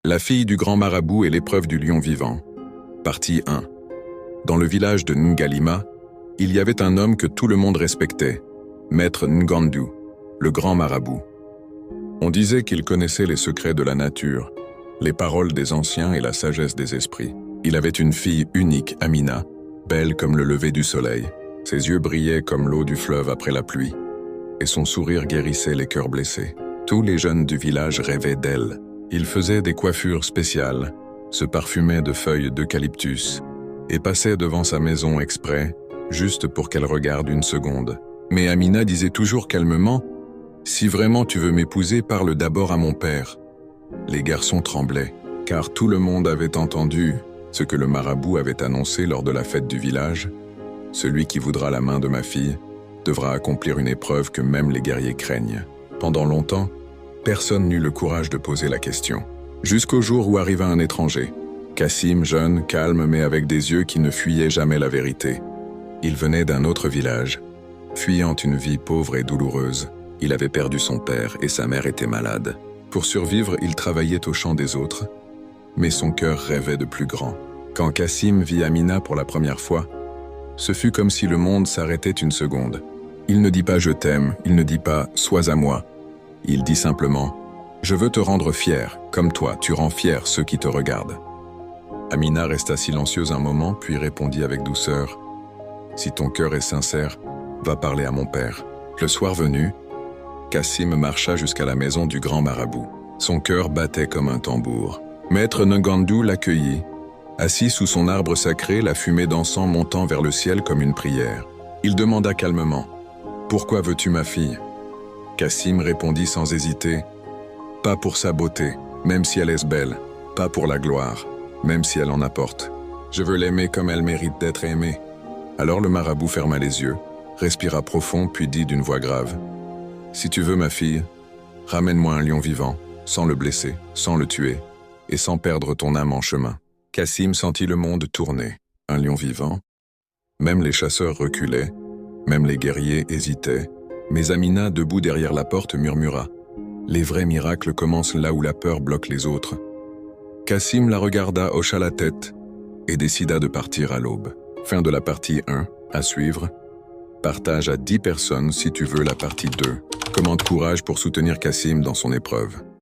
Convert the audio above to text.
La fille du grand marabout et l'épreuve du lion vivant. Partie 1. Dans le village de Ngalima, il y avait un homme que tout le monde respectait, Maître Ngandu, le grand marabout. On disait qu'il connaissait les secrets de la nature, les paroles des anciens et la sagesse des esprits. Il avait une fille unique, Amina, belle comme le lever du soleil. Ses yeux brillaient comme l'eau du fleuve après la pluie, et son sourire guérissait les cœurs blessés. Tous les jeunes du village rêvaient d'elle. Il faisait des coiffures spéciales, se parfumait de feuilles d'eucalyptus et passait devant sa maison exprès, juste pour qu'elle regarde une seconde. Mais Amina disait toujours calmement « Si vraiment tu veux m'épouser, parle d'abord à mon père ». Les garçons tremblaient, car tout le monde avait entendu ce que le marabout avait annoncé lors de la fête du village. Celui qui voudra la main de ma fille devra accomplir une épreuve que même les guerriers craignent. Pendant longtemps, personne n'eut le courage de poser la question. Jusqu'au jour où arriva un étranger. Kassim, jeune, calme, mais avec des yeux qui ne fuyaient jamais la vérité. Il venait d'un autre village. Fuyant une vie pauvre et douloureuse, il avait perdu son père et sa mère était malade. Pour survivre, il travaillait au champ des autres, mais son cœur rêvait de plus grand. Quand Kassim vit Amina pour la première fois, ce fut comme si le monde s'arrêtait une seconde. Il ne dit pas « je t'aime », il ne dit pas « sois à moi ». Il dit simplement « Je veux te rendre fier, comme toi, tu rends fier ceux qui te regardent ». Amina resta silencieuse un moment, puis répondit avec douceur « Si ton cœur est sincère, va parler à mon père ». Le soir venu, Kassim marcha jusqu'à la maison du grand marabout. Son cœur battait comme un tambour. Maître Ngandu l'accueillit. Assis sous son arbre sacré, la fumée d'encens montant vers le ciel comme une prière. Il demanda calmement « Pourquoi veux-tu ma fille ?» Kassim répondit sans hésiter « Pas pour sa beauté, même si elle est belle, pas pour la gloire, même si elle en apporte. Je veux l'aimer comme elle mérite d'être aimée. » Alors le marabout ferma les yeux, respira profond puis dit d'une voix grave « Si tu veux ma fille, ramène-moi un lion vivant, sans le blesser, sans le tuer, et sans perdre ton âme en chemin. » Kassim sentit le monde tourner. Un lion vivant? Même les chasseurs reculaient, même les guerriers hésitaient. Mais Amina, debout derrière la porte, murmura « Les vrais miracles commencent là où la peur bloque les autres. » Kassim la regarda, hocha la tête et décida de partir à l'aube. Fin de la partie 1, à suivre. Partage à 10 personnes si tu veux la partie 2. Commande courage pour soutenir Kassim dans son épreuve.